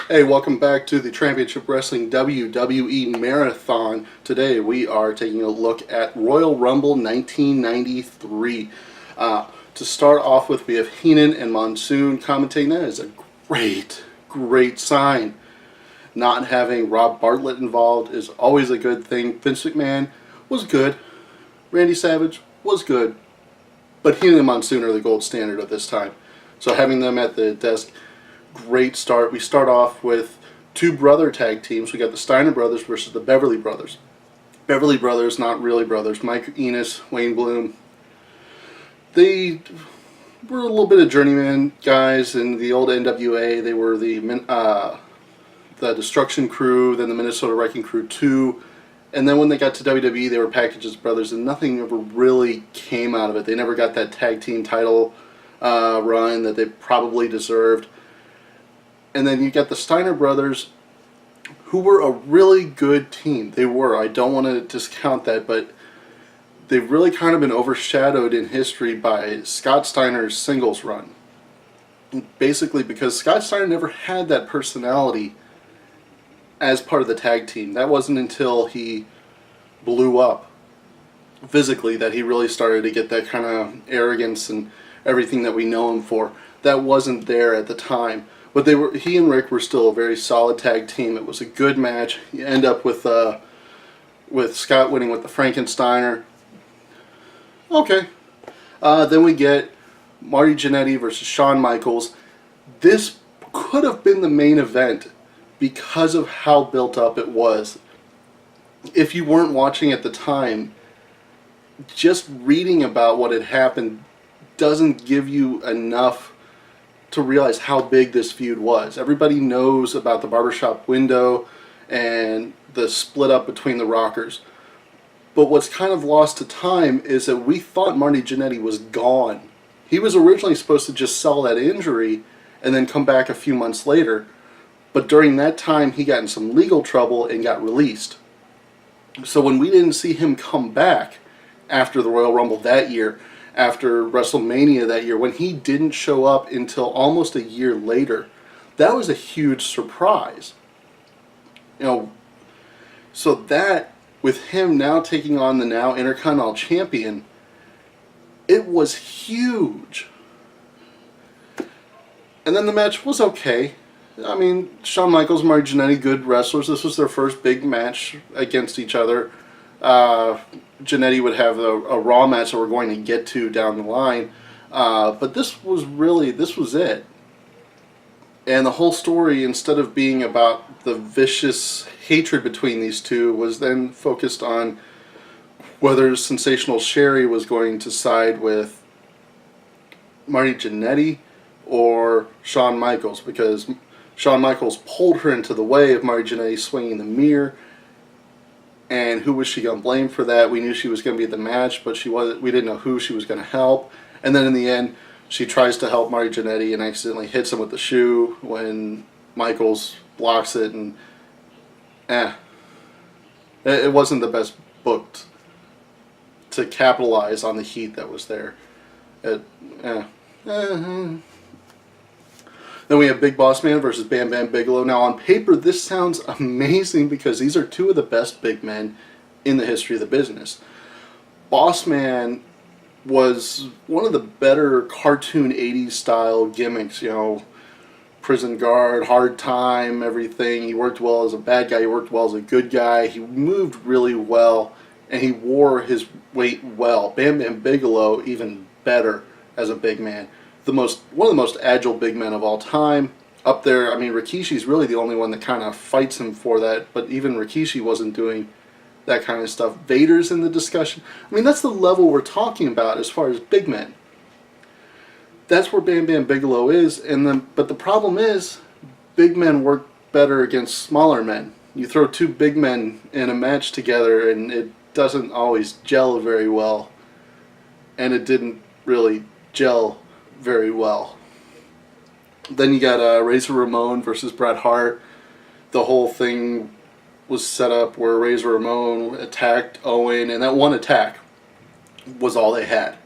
Hey, welcome back to the Trampionship Wrestling WWE Marathon. Today we are taking a look at Royal Rumble 1993. To start off with, we have Heenan and Monsoon commentating. That is a great sign. Not having Rob Bartlett involved is always a good thing. Vince McMahon was good. Randy Savage was good. But Heenan and Monsoon are the gold standard of this time. So having them at the desk, great start. We start off with two brother tag teams. We got the Steiner brothers versus the Beverly brothers. Beverly brothers, not really brothers. Mike Enos, Wayne Bloom. They were a little bit of journeyman guys in the old NWA. They were the Destruction Crew, then the Minnesota Wrecking Crew 2. And then when they got to WWE, they were packaged as brothers, and nothing ever really came out of it. They never got that tag team title run that they probably deserved. And then you got the Steiner brothers, who were a really good team. They were. I don't want to discount that, but they've really kind of been overshadowed in history by Scott Steiner's singles run. Basically because Scott Steiner never had that personality as part of the tag team. That wasn't until he blew up physically that he really started to get that kind of arrogance and everything that we know him for. That wasn't there at the time. But he and Rick were still a very solid tag team. It was a good match. You end up with Scott winning with the Frankensteiner. Okay. Then we get Marty Jannetty versus Shawn Michaels. This could have been the main event because of how built up it was. If you weren't watching at the time, just reading about what had happened doesn't give you enough to realize how big this feud was. Everybody knows about the barbershop window and the split up between the Rockers. But what's kind of lost to time is that we thought Marty Jannetty was gone. He was originally supposed to just sell that injury and then come back a few months later. But during that time, he got in some legal trouble and got released. So when we didn't see him come back after the Royal Rumble that year, after WrestleMania that year, when he didn't show up until almost a year later, that was a huge surprise. So that, with him now taking on the now Intercontinental Champion, it was huge. And then the match was okay. I mean, Shawn Michaels and Marty Jannetty, good wrestlers. This was their first big match against each other. Jannetty would have a Raw match that we're going to get to down the line. But this was it. And the whole story, instead of being about the vicious hatred between these two, was then focused on whether Sensational Sherry was going to side with Marty Jannetty or Shawn Michaels, because Shawn Michaels pulled her into the way of Marty Jannetty swinging the mirror. And who was she going to blame for that? We knew she was going to be at the match, but we didn't know who she was going to help. And then in the end, she tries to help Marty Jannetty and accidentally hits him with the shoe when Michaels blocks it. And it wasn't the best booked to capitalize on the heat that was there. Then we have Big Boss Man versus Bam Bam Bigelow. Now on paper this sounds amazing because these are two of the best big men in the history of the business. Boss Man was one of the better cartoon 80s style gimmicks, prison guard, hard time, everything. He worked well as a bad guy, he worked well as a good guy, he moved really well, and he wore his weight well. Bam Bam Bigelow, even better as a big man. One of the most agile big men of all time. Up there, I mean, Rikishi's really the only one that kind of fights him for that, but even Rikishi wasn't doing that kind of stuff. Vader's in the discussion. I mean, that's the level we're talking about as far as big men. That's where Bam Bam Bigelow is, but the problem is, big men work better against smaller men. You throw two big men in a match together and it doesn't always gel very well. And it didn't really gel very well. Then you got Razor Ramon versus Bret Hart. The whole thing was set up where Razor Ramon attacked Owen, and that one attack was all they had.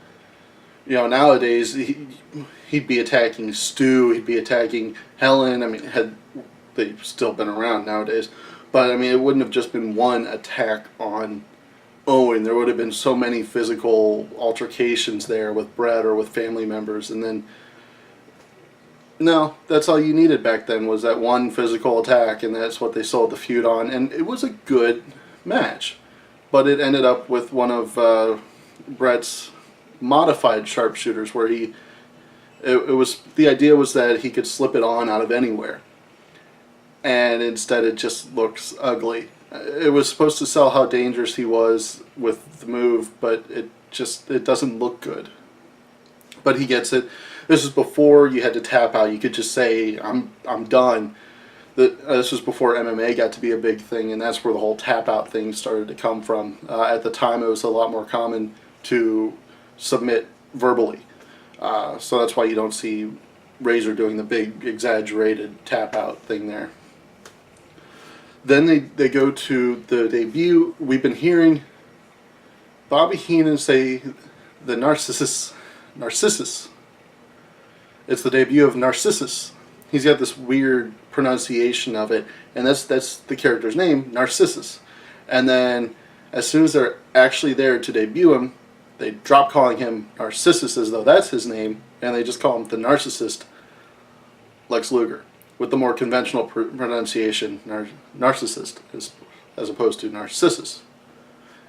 Nowadays he'd be attacking Stu, he'd be attacking Helen. I mean, had they've still been around nowadays. But I mean, it wouldn't have just been one attack on Owen. There would have been so many physical altercations there with Bret or with family members, and then no, that's all you needed back then was that one physical attack, and that's what they sold the feud on. And it was a good match, but it ended up with one of Bret's modified sharpshooters, where it was the idea was that he could slip it on out of anywhere, and instead it just looks ugly. It was supposed to sell how dangerous he was with the move, but it doesn't look good. But he gets it. This is before you had to tap out. You could just say, I'm done. This was before MMA got to be a big thing, and that's where the whole tap out thing started to come from. At the time, it was a lot more common to submit verbally. So that's why you don't see Razor doing the big exaggerated tap out thing there. Then they go to the debut. We've been hearing Bobby Heenan say the Narcissus. It's the debut of Narcissus. He's got this weird pronunciation of it, and that's the character's name, Narcissus. And then as soon as they're actually there to debut him, they drop calling him Narcissus as though that's his name, and they just call him the Narcissist Lex Luger, with the more conventional pronunciation, Narcissist, as opposed to Narcissus.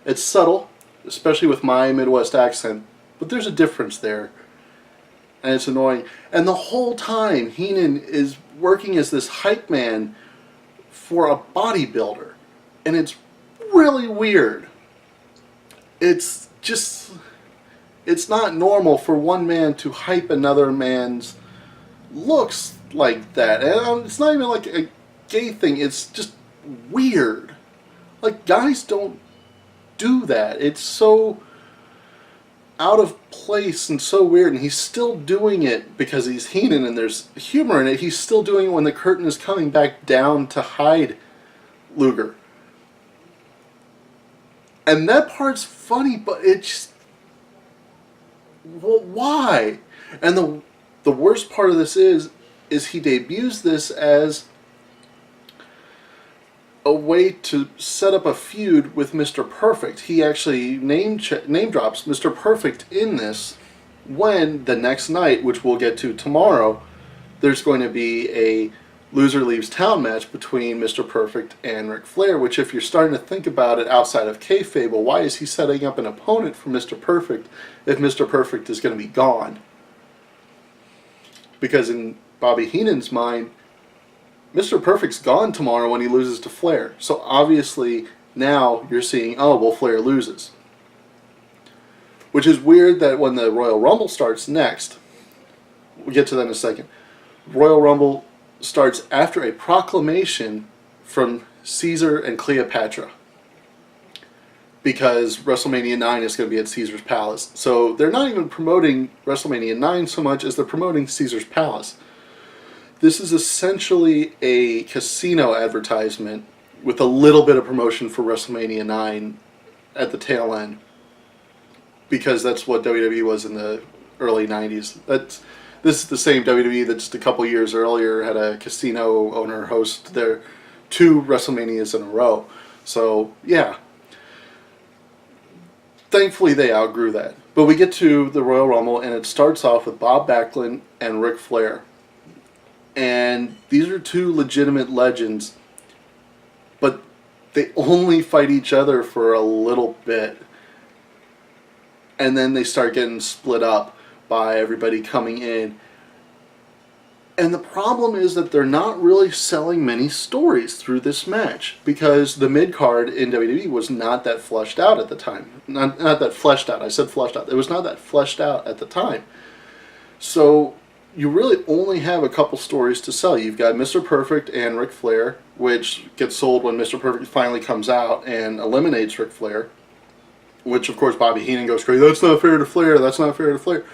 It's subtle, especially with my Midwest accent, but there's a difference there, and it's annoying. And the whole time, Heenan is working as this hype man for a bodybuilder, and it's really weird. It's not normal for one man to hype another man's looks like that. And it's not even like a gay thing, it's just weird. Like, guys don't do that. It's so out of place and so weird, and he's still doing it because he's Heenan and there's humor in it. He's still doing it when the curtain is coming back down to hide Luger. And that part's funny, but it's well, why? And the worst part of this is he debuts this as a way to set up a feud with Mr. Perfect. He actually name drops Mr. Perfect in this, when the next night, which we'll get to tomorrow, there's going to be a loser leaves town match between Mr. Perfect and Ric Flair, which, if you're starting to think about it outside of kayfabe, well, why is he setting up an opponent for Mr. Perfect if Mr. Perfect is going to be gone? Because in Bobby Heenan's mind, Mr. Perfect's gone tomorrow when he loses to Flair. So obviously now you're seeing, oh, well, Flair loses. Which is weird that when the Royal Rumble starts next, we'll get to that in a second, Royal Rumble starts after a proclamation from Caesar and Cleopatra, because WrestleMania 9 is going to be at Caesar's Palace. So they're not even promoting WrestleMania 9 so much as they're promoting Caesar's Palace. This is essentially a casino advertisement with a little bit of promotion for WrestleMania 9 at the tail end, because that's what WWE was in the early 90s. This is the same WWE that just a couple years earlier had a casino owner host their 2 WrestleManias in a row. So, yeah. Thankfully, they outgrew that. But we get to the Royal Rumble, and it starts off with Bob Backlund and Ric Flair. And these are 2 legitimate legends, but they only fight each other for a little bit. And then they start getting split up by everybody coming in. And the problem is that they're not really selling many stories through this match, because the mid-card in WWE was not that fleshed out at the time. Not that fleshed out, I said fleshed out. It was not that fleshed out at the time. So you really only have a couple stories to sell. You've got Mr. Perfect and Ric Flair, which gets sold when Mr. Perfect finally comes out and eliminates Ric Flair, which of course Bobby Heenan goes crazy, that's not fair to Flair, that's not fair to Flair.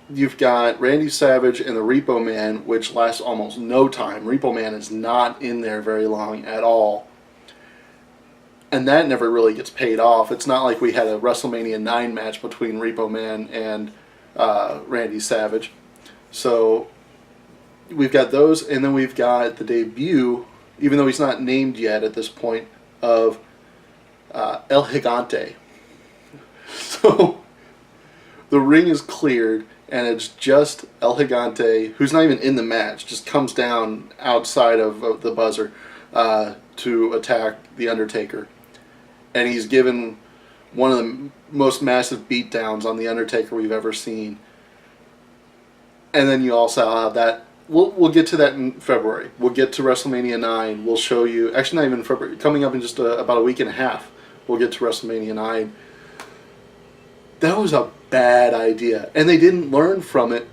You've got Randy Savage and the Repo Man, which lasts almost no time. Repo Man is not in there very long at all. And that never really gets paid off. It's not like we had a WrestleMania 9 match between Repo Man and Randy Savage. So we've got those, and then we've got the debut, even though he's not named yet at this point, of El Gigante. So the ring is cleared, and it's just El Gigante, who's not even in the match, just comes down outside of the buzzer to attack The Undertaker. And he's given one of the most massive beatdowns on The Undertaker we've ever seen. And then you also have that. We'll get to that in February. We'll get to WrestleMania 9. We'll show you, actually not even February, coming up in just about a week and a half, we'll get to WrestleMania 9. That was a bad idea. And they didn't learn from it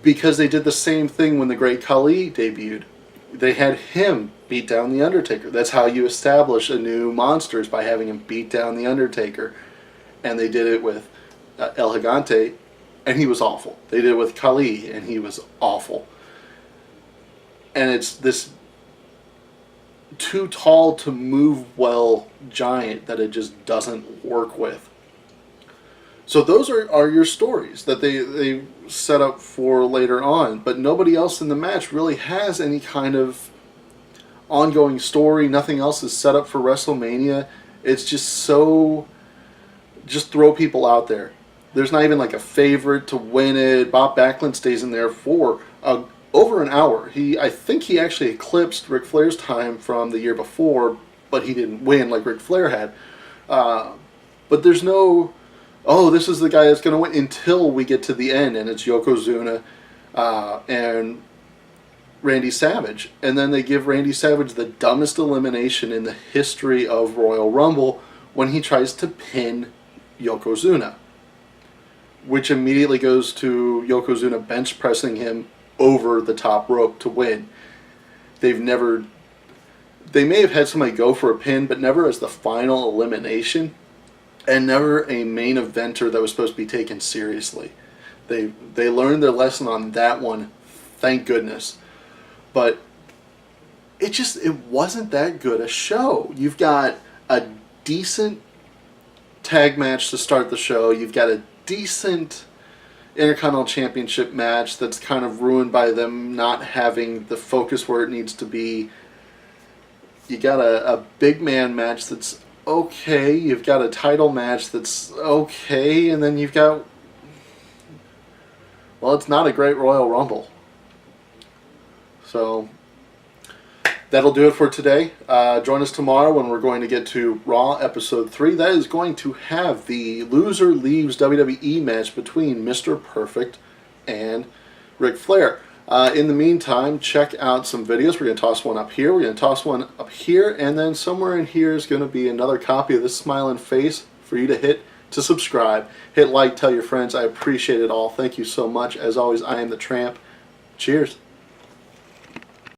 because they did the same thing when the Great Khali debuted. They had him beat down The Undertaker. That's how you establish a new monster, is by having him beat down The Undertaker. And they did it with El Gigante, and he was awful. They did it with Khali, and he was awful. And it's this too tall to move well giant that it just doesn't work with. So those are your stories that they set up for later on, but nobody else in the match really has any kind of ongoing story. Nothing else is set up for WrestleMania. It's just so, just throw people out there. There's not even like a favorite to win it. Bob Backlund stays in there for over an hour. I think he actually eclipsed Ric Flair's time from the year before, but he didn't win like Ric Flair had. But there's no, oh, this is the guy that's going to win, until we get to the end, and it's Yokozuna and Randy Savage. And then they give Randy Savage the dumbest elimination in the history of Royal Rumble when he tries to pin Yokozuna, which immediately goes to Yokozuna bench pressing him over the top rope to win. They may have had somebody go for a pin, but never as the final elimination, and never a main eventer that was supposed to be taken seriously. They learned their lesson on that one, thank goodness. But it wasn't that good a show. You've got a decent tag match to start the show. You've got a decent Intercontinental Championship match that's kind of ruined by them not having the focus where it needs to be. You got a big man match that's okay. You've got a title match that's okay. And then you've got, well, it's not a great Royal Rumble. So that'll do it for today. Join us tomorrow when we're going to get to Raw Episode 3. That is going to have the Loser Leaves WWE match between Mr. Perfect and Ric Flair. In the meantime, check out some videos. We're going to toss one up here. We're going to toss one up here. And then somewhere in here is going to be another copy of this smiling face for you to hit to subscribe. Hit like, tell your friends. I appreciate it all. Thank you so much. As always, I am the Tramp. Cheers.